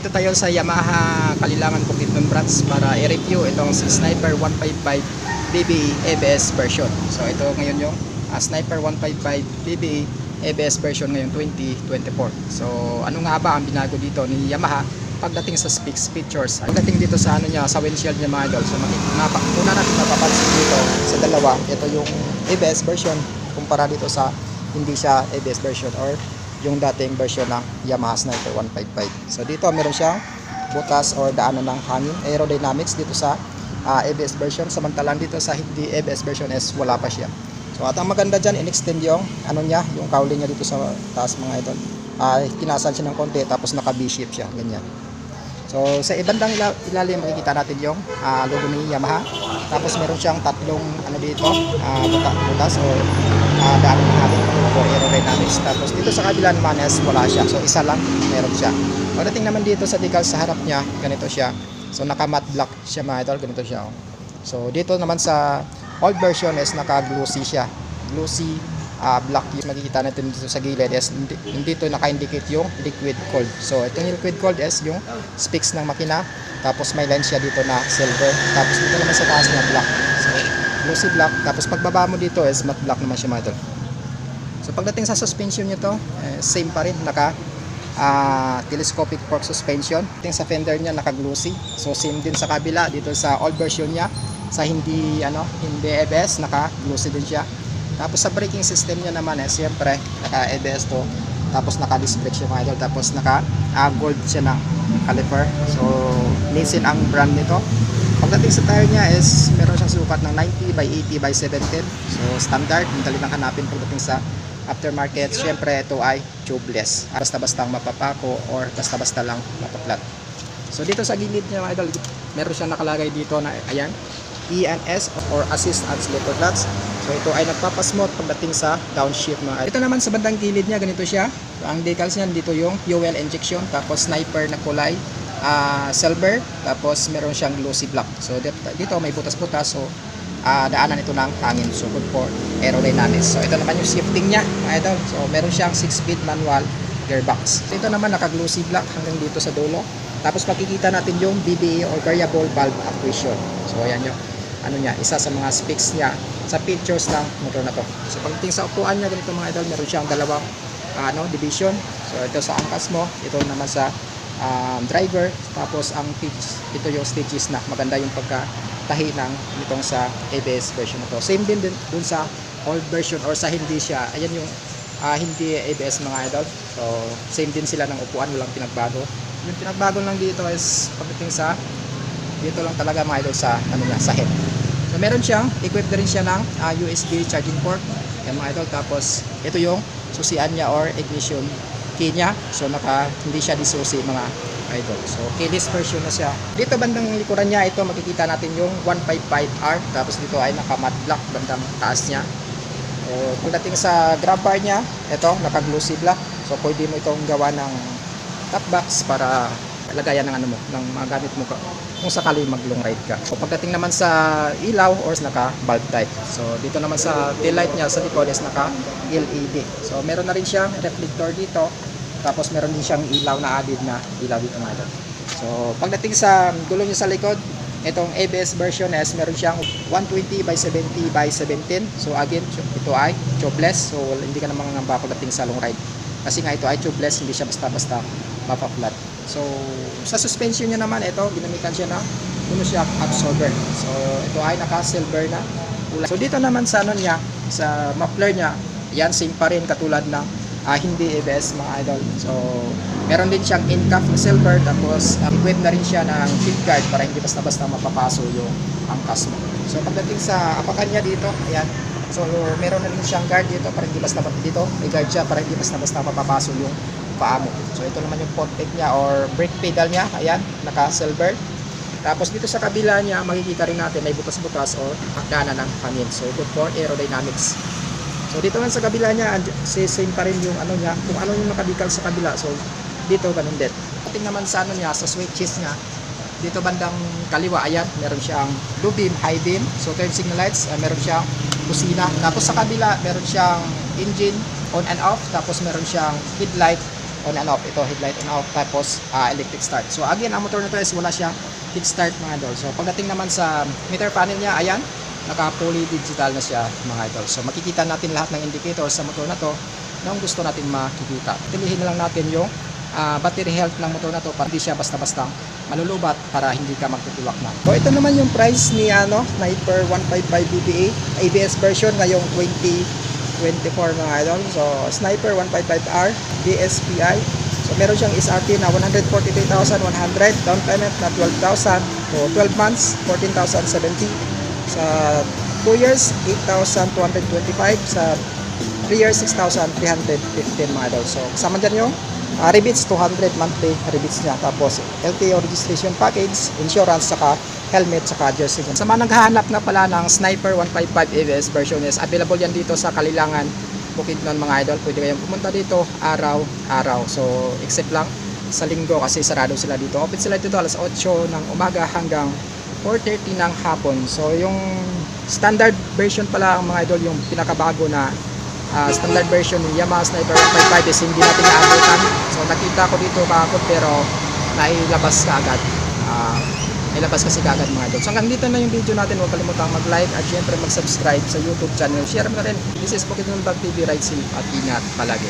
nandito tayo sa Yamaha Kalilangan Bukidnon branch para i-review itong si Sniper 155 BBE ABS version. So ito ngayon yung Sniper 155 BBE ABS version ngayon 2024. So ano nga ba ang binago dito ni Yamaha pagdating sa specs features? Pagdating dito sa ano niya, sa windshield niya mga idol. So una natin mapapansin dito sa dalawa, ito yung ABS version kumpara dito sa hindi siya ABS version or yung dating version ng Yamaha Sniper 155. So dito meron siyang butas or daanan ng hangin, aerodynamics dito sa ABS version, samantalang dito sa hindi ABS version is wala pa siya. So at ang maganda dyan, in-extend yung ano niya, yung cowling niya dito sa taas mga idol. Kinasal siya ng konti tapos naka V-shape siya, ganyan. So sa ibandang ilalim makikita natin yung logo ni Yamaha. Tapos meron siyang tatlong ano dito, butas o daan ng hangin for aerodynamics. Tapos dito sa kabila naman is wala siya. So isa lang meron siya. Pagdating naman dito sa decal sa harap niya, ganito siya. So naka matte black siya mga idol, ganito siya. So dito naman sa old version is naka glossy siya. Glossy black yung makikita natin dito sa gilid is dito naka-indicate yung liquid cold. So itong liquid cold is yung specs ng makina, tapos may line siya dito na silver, tapos dito naman sa taas na black. So glossy black, tapos pagbaba mo dito is matte black naman siya mga idol. So pagdating sa suspension nito, same pa rin, naka telescopic fork suspension. Pagdating sa fender niya naka glossy. So same din sa kabila dito sa old version niya, sa hindi ABS naka glossy din siya. Tapos sa braking system niya naman siyempre naka ABS to, tapos naka disc brake siya mga idol, tapos naka gold siya ng caliper. So Nissin ang brand nito. Pagdating sa tire niya is meron siyang sukat ng 90 by 80 by 17. So standard, madali lang hanapin pagdating sa aftermarket. Siyempre ito ay tubeless, basta-basta mapapako or basta-basta lang mapaplat. So dito sa gilid niya mga idol, meron siyang nakalagay dito na ayan, ENS or Assist Accelerator Clutch. So ito ay nagpapasmooth pagdating sa downshift mga idol. Ito naman sa bandang gilid niya, ganito siya. Ang decals niya dito yung fuel injection, tapos Sniper na kulay silver, tapos meron siyang glossy black. So dito may butas-butas, so daanan ito ng hangin, so good for aerodynamics. So ito naman yung shifting niya mga idol. So meron siyang 6-speed manual gearbox. So ito naman naka glossy black hanggang dito sa dulo. Tapos makikita natin yung BBE or variable valve actuation. So ayan yung ano niya, isa sa mga specs niya sa features ng motor na to. So pagdating sa upuan niya, ganito mga idol, meron siyang dalawang division. So ito sa angkas mo, ito naman sa driver, tapos ang ito yung stages na maganda yung pagkatahi ng itong sa ABS version na to. Same din dun sa old version or sa hindi siya, ayan yung hindi ABS mga idol. So same din sila ng upuan, walang pinagbago. Yung pinagbago lang dito is pagdating sa dito lang talaga mga idol sa ano niya, sa head. So meron siyang equipped rin siya ng USB charging port, yan mga idol. Tapos ito yung susian niya or ignition key niya. So hindi siya disusi mga idol. So keyless version na siya. Dito bandang likuran niya, ito makikita natin yung 155R. Tapos dito ay naka matte black bandang taas niya. So pagdating sa grab bar niya, ito naka glossy black. So pwede mo itong gawa ng top box para lagayan ng ano mo, ng mga gamit mo kung sakali mag long ride ka. So pagdating naman sa ilaw or naka bulb type. So dito naman sa tail light niya sa likod is naka LED. So meron na rin siyang reflector dito. Tapos meron din siyang ilaw na added na ilaw dito mga idol. So pagdating sa gulo niya sa likod, itong ABS version is meron siyang 120 by 70 by 17. So again, ito ay tubeless. So hindi ka naman ngamba pagdating sa long ride. Kasi nga ito ay tubeless, hindi siya basta-basta mapaplat. So sa suspension niya naman, ito ginamitan siya ng shock absorber. So ito ay naka-silver na kulay. So dito naman sa ano niya, sa muffler niya, yan same pa rin katulad ng hindi ABS mga idol. So meron din siyang in-cuff na silver, tapos equipped na rin siya ng heat guard para hindi basta-basta mapapaso yung angkas mo. So pagdating sa apakan niya dito, ayan. So meron na rin siyang guard dito para hindi basta dito, may guard siya para hindi basta mapapaso yung paa mo. So ito naman yung pot peg niya or brake pedal niya, ayan, naka silver. Tapos dito sa kabila niya, makikita rin natin may butas-butas or daanan ng hangin. So good for aerodynamics. So dito man sa kabila niya, same pa rin yung ano niya, kung ano yung nakadikal sa kabila. So dito ganun din. Pagdating naman sa ano niya, sa switches niya, dito bandang kaliwa, ayan, meron siyang low beam, high beam. So turn signal lights, meron siyang busina. Tapos sa kabila, meron siyang engine on and off. Tapos meron siyang headlight on and off. Ito headlight on off, tapos electric start. So again, ang motor na to is wala siyang kick start mga idol. So pagdating naman sa meter panel niya, ayan, naka fully digital na siya mga idol. So makikita natin lahat ng indicators sa motor na to na kung gusto natin makikita. Pilihin na lang natin yung battery health ng motor na to para hindi siya basta-basta malulubat, para hindi ka magtutulak na. So ito naman yung price ni Sniper 155 BBA ABS version ngayong 2024 mga idol. So Sniper 155R DSPI. So meron siyang SRP na 143,100, down payment na 12,000. So 12 months 14,070. Sa 2 years 8,225. Sa 3 years 6,315 mga idol. So kasama dyan yung rebates, 200 monthly rebates niya. Tapos LTO registration package, insurance, saka helmet, saka jersey. Sa mga naghahanap na pala ng Sniper 155 ABS version is available yan dito sa Kalilangan, Bukidnon mga idol. Pwede kayong pumunta dito araw-araw. So except lang sa linggo kasi sarado sila dito. Open sila dito alas 8 ng umaga hanggang 4:30 ng hapon. So yung standard version pala ang mga idol, yung pinakabago na standard version ng Yamaha Sniper 155 is hindi natin naabutan. So nakita ko dito kahapon pero nailabas ka agad. Nailabas kasi kaagad mga idol. So hanggang dito na yung video natin. Huwag kalimutang mag-like at syempre mag-subscribe sa YouTube channel. Share mo na rin. This is Bukidnon Vlog TV. Ride safe at ingat palagi.